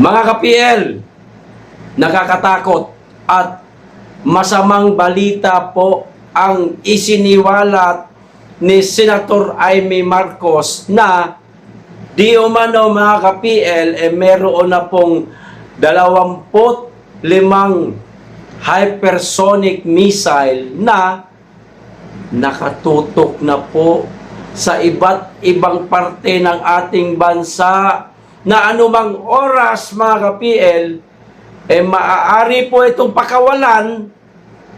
Mga ka-PL, nakakatakot at masamang balita po ang isiniwalat ni Senator Amy Marcos na di umano mga ka-PL meron na pong 25 hypersonic missile na nakatutok na po sa iba't ibang parte ng ating bansa na anumang oras mga ka-PL maaari po itong pakawalan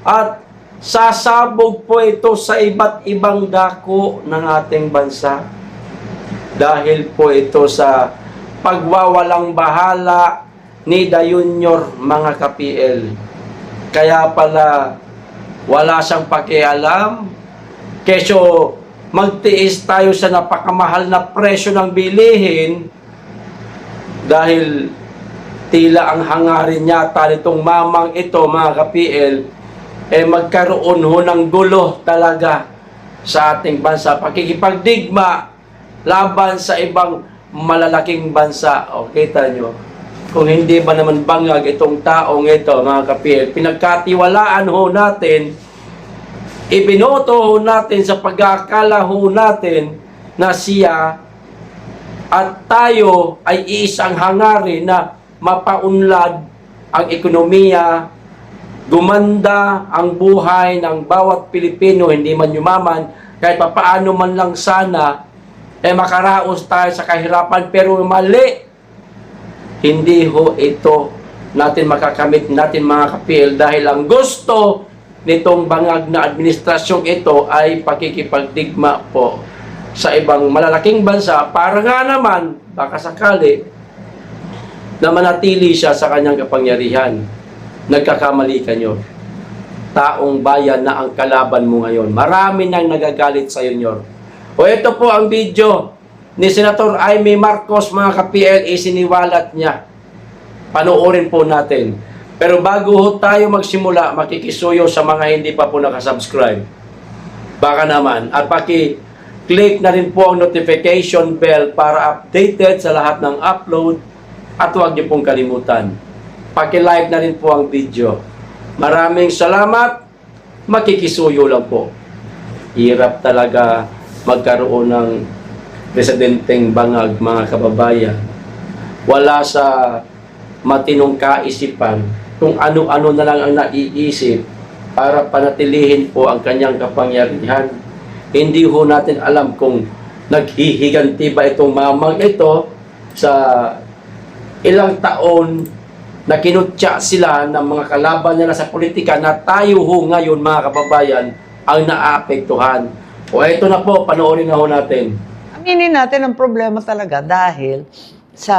at sasabog po ito sa iba't ibang dako ng ating bansa dahil po ito sa pagwawalang bahala ni Dayunyor mga ka-PL. Kaya pala wala siyang pakialam keso magtiis tayo sa napakamahal na presyo ng bilihin dahil tila ang hangarin yata nitong mamang ito mga ka-PL magkaroon ho ng gulo talaga sa ating bansa, pakikipagdigma laban sa ibang malalaking bansa. O kita nyo, kung hindi ba naman bangag itong taong ito mga ka-PL, pinagkatiwalaan ho natin, ibinoto ho natin sa pag-aakala ho natin na siya at tayo ay iisang hangarin na mapaunlad ang ekonomiya, gumanda ang buhay ng bawat Pilipino, hindi man yumaman, kahit papaano man lang sana, makaraos tayo sa kahirapan, pero mali. Hindi ho ito natin makakamit natin mga ka-PL dahil ang gusto nitong bangag na administrasyong ito ay pakikipagdigma po sa ibang malalaking bansa para nga naman, baka sakali, na manatili siya sa kanyang kapangyarihan. Nagkakamali kanyo. Taong bayan na ang kalaban mo ngayon. Marami nang nagagalit sa iyo. O ito po ang video ni Senator Amy Marcos mga ka-PL, isiniwalat niya. Panoorin po natin. Pero bago ho tayo magsimula, makikisuyo sa mga hindi pa po nakasubscribe. Baka naman. At paki-click na rin po ang notification bell para updated sa lahat ng upload. At huwag niyo pong kalimutan, paki-like na rin po ang video. Maraming salamat. Makikisuyo lang po. Hirap talaga magkaroon ng presidenteng bangag mga kababayan. Wala sa matinong kaisipan kung ano-ano na lang ang naiisip para panatilihin po ang kanyang kapangyarihan. Hindi ho natin alam kung naghihiganti ba itong mamang ito sa ilang taon na kinutya sila ng mga kalaban nila sa politika na tayo ho ngayon mga kababayan ang naapektuhan. O ito na po, panoorin na ho natin. Aminin natin ang problema talaga dahil sa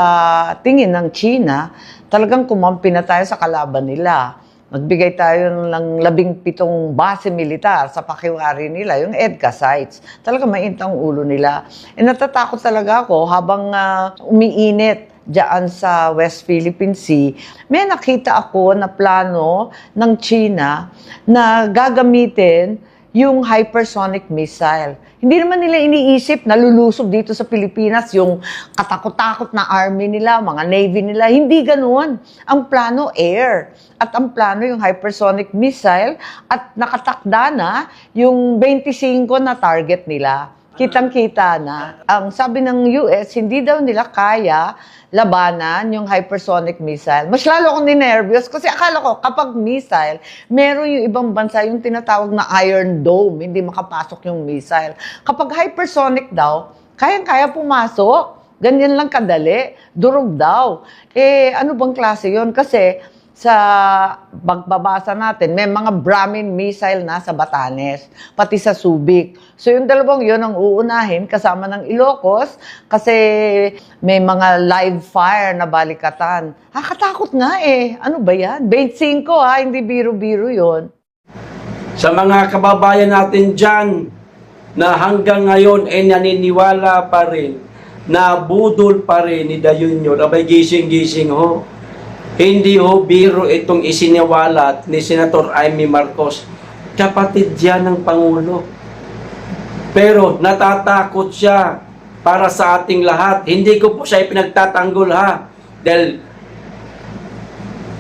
tingin ng China, talagang kumampi na tayo sa kalaban nila. Magbigay tayo ng 17 base militar sa pakiwari nila, yung EDCA sites. Talaga mainit ang ulo nila. Natatakot talaga ako habang umiinit diyan sa West Philippine Sea, may nakita ako na plano ng China na gagamitin yung hypersonic missile. Hindi naman nila iniisip na lulusob dito sa Pilipinas yung katakot-takot na army nila, mga navy nila. Hindi ganoon. Ang plano, air. At ang plano yung hypersonic missile at nakatakda na yung 25 na target nila. Kitang-kita na. Ang sabi ng US, hindi daw nila kaya labanan yung hypersonic missile. Mas lalo akong ninervyos kasi akala ko kapag missile, meron yung ibang bansa yung tinatawag na Iron Dome, hindi makapasok yung missile. Kapag hypersonic daw, kayang-kaya pumasok. Ganyan lang kadali. Durog daw. Ano bang klase yun? Kasi sa pagbabasa natin, may mga Brahmin missile na sa Batanes, pati sa Subic. So yung dalawang yun ang uunahin kasama ng Ilocos kasi may mga live fire na balikatan. Katakot nga Ano ba yan? 25 hindi biro-biro yun. Sa mga kababayan natin dyan na hanggang ngayon naniniwala pa rin na budol pa rin ni Dayunyor, abay gising-gising ho. Hindi ho biro itong isiniwalat ni Senator Amy Marcos. Kapatid yan ng Pangulo. Pero natatakot siya para sa ating lahat. Hindi ko po siya ipinagtatanggol ha. Dahil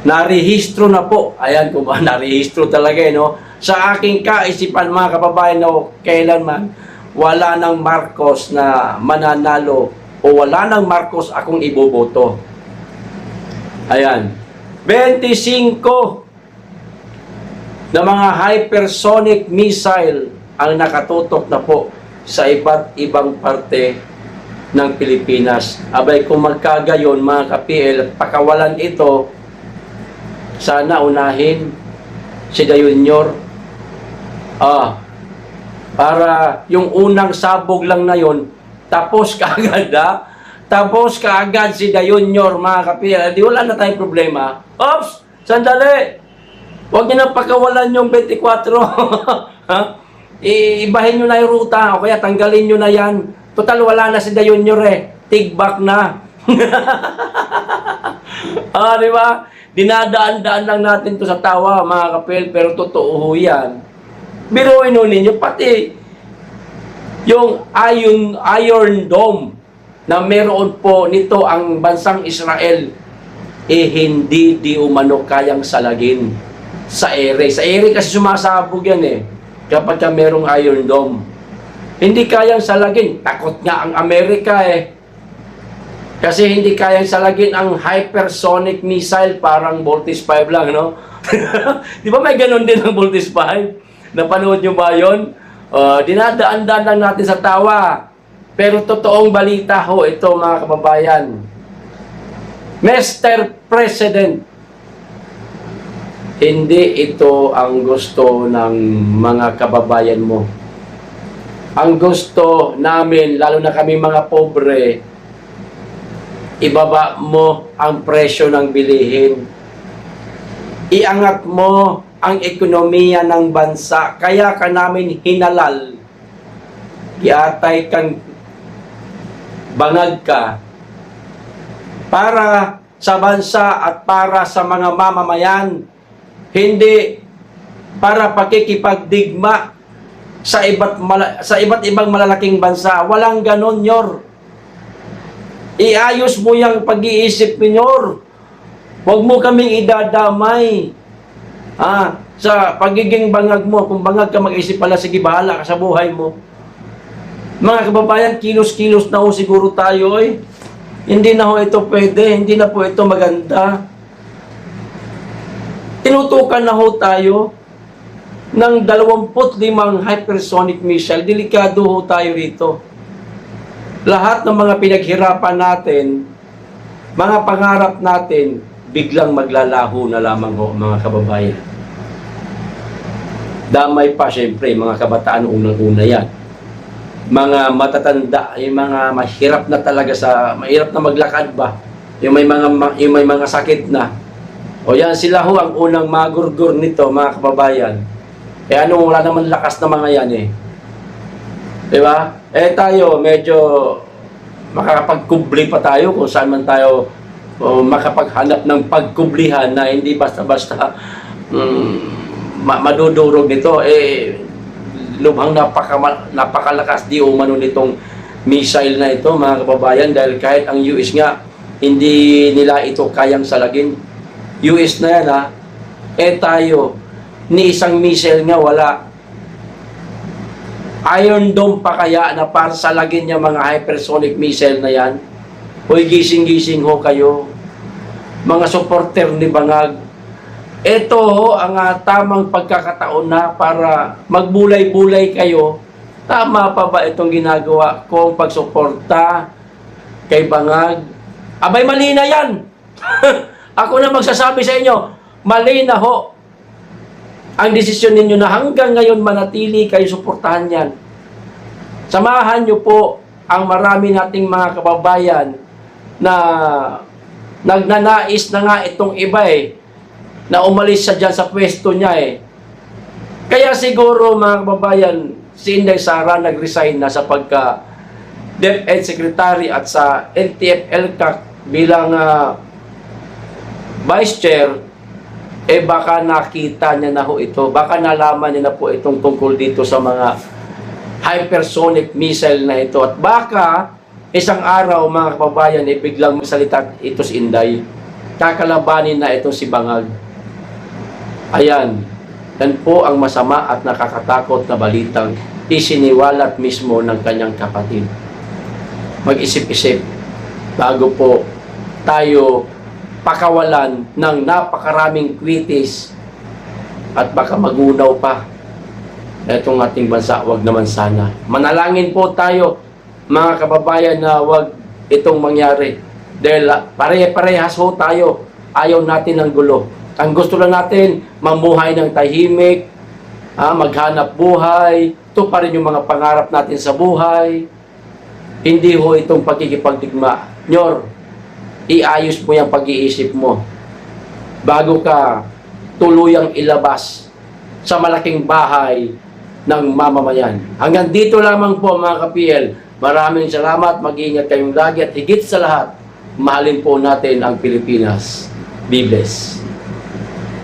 narehistro na po. Ayan, kung ba narehistro talaga, no? Sa aking kaisipan, mga kababayan, no, kailanman wala ng Marcos na mananalo o wala ng Marcos akong iboboto. Ayan. 25 na mga hypersonic missile ang nakatutok na po sa iba't ibang parte ng Pilipinas. Abay, kung magkagayon, mga ka-PL, at pakawalan ito, sana unahin si Junior. Para yung unang sabog lang na yon, tapos kaagad, tapos kaagad si Junior, mga ka-PL. Di wala na tayong problema. Ops! Sandali! Huwag niyo na pakawalan yung 24. Ibahin nyo na yung ruta, o kaya tanggalin nyo na yan. Total, wala na si Junior eh. Tig-back na. Di ba? Dinadaan-daan lang natin to sa tawa, mga kapel, pero totoo ho yan. Biruin ho ninyo, pati yung Iron Dome na meron po nito ang bansang Israel, hindi di umano kayang salagin sa ere. Sa ere kasi sumasabog yan eh, kapag ka merong Iron Dome. Hindi kayang salagin. Takot nga ang Amerika eh. Kasi hindi kayang salagin ang hypersonic missile, parang Voltes 5 lang, no? Di ba may ganun din ang Voltes 5? Napanood nyo ba yun? Dinadaan-daan lang natin sa tawa. Pero totoong balita ho, ito mga kababayan. Mr. President, hindi ito ang gusto ng mga kababayan mo. Ang gusto namin, lalo na kami mga pobre, ibaba mo ang presyo ng bilihin. Iangat mo ang ekonomiya ng bansa. Kaya ka namin hinalal. Iatay kang bangag ka para sa bansa at para sa mga mamamayan. Hindi para pakikipagdigma sa iba't ibang malalaking bansa. Walang ganon, Nyor. Iayos mo yung pag-iisip, Nyor. Huwag mo kaming idadamay. Sa pagiging bangag mo. Kung bangag ka, mag-isip pala, sige, bahala ka sa buhay mo. Mga kababayan, kilos-kilos na ho siguro tayo eh. Hindi na ho ito pwede, hindi na po ito maganda. Tinutukan na ho tayo ng 25 hypersonic missile. Delikado ho tayo rito. Lahat ng mga pinaghirapan natin, mga pangarap natin, biglang maglalaho na lamang ho, mga kababayan. Damay pa, syempre, mga kabataan unang-una yan. Mga matatanda, yung mga mahirap na talaga mahirap na maglakad ba, yung may mga sakit na, o yan, sila ho ang unang magurgur nito, mga kababayan. Wala naman lakas na mga yan eh. Diba? Tayo, medyo makakapagkubli pa tayo kung saan man tayo makapaghanap ng pagkublihan na hindi basta-basta madudurog nito. Lubhang napakalakas di umano nitong missile na ito, mga kababayan, dahil kahit ang US nga hindi nila ito kayang salagin. US na yan tayo ni isang missile nga wala. Iron Dome pa kaya na para salagin yung mga hypersonic missile na yan? Hoy, gising-gising ho kayo, mga supporter ni Bangag. Ito ho ang tamang pagkakataon na para magbulay-bulay kayo. Tama pa ba itong ginagawa kong pagsuporta kay Bangag? Abay, mali na yan! Ako na magsasabi sa inyo, mali na ho ang desisyon ninyo na hanggang ngayon manatili kayo suportahan yan. Samahan nyo po ang marami nating mga kababayan na nagnanais na nga itong iba na umalis siya dyan sa pwesto niya Kaya siguro, mga kababayan, si Inday Sara nag-resign na sa pagka DepEd Secretary at sa NTF-ELCAC bilang Vice Chair, baka nakita niya na ho ito, baka nalaman niya na po itong tungkol dito sa mga hypersonic missile na ito. At baka isang araw, mga kababayan, biglang magsalita ito si Inday. kakalabanin na ito si Bangag. Ayan, yan po ang masama at nakakatakot na balitang isiniwalat mismo ng kanyang kapatid. Mag-isip-isip bago po tayo pakawalan ng napakaraming kritis at baka magunaw pa itong ating bansa. Wag naman sana. Manalangin po tayo, mga kababayan, na wag itong mangyari. Dahil pare-parehas ho tayo. Ayaw natin ng gulo. Ang gusto lang natin, mamuhay ng tahimik, maghanap buhay, tuparin yung mga pangarap natin sa buhay. Hindi ho itong pagkikipagdigma. Nyor, iayos mo yung pag-iisip mo bago ka tuluyang ilabas sa malaking bahay ng mamamayan. Hanggang dito lamang po, mga ka-PL. Maraming salamat, mag-iingat kayong lagi at higit sa lahat, mahalin po natin ang Pilipinas. Be blessed.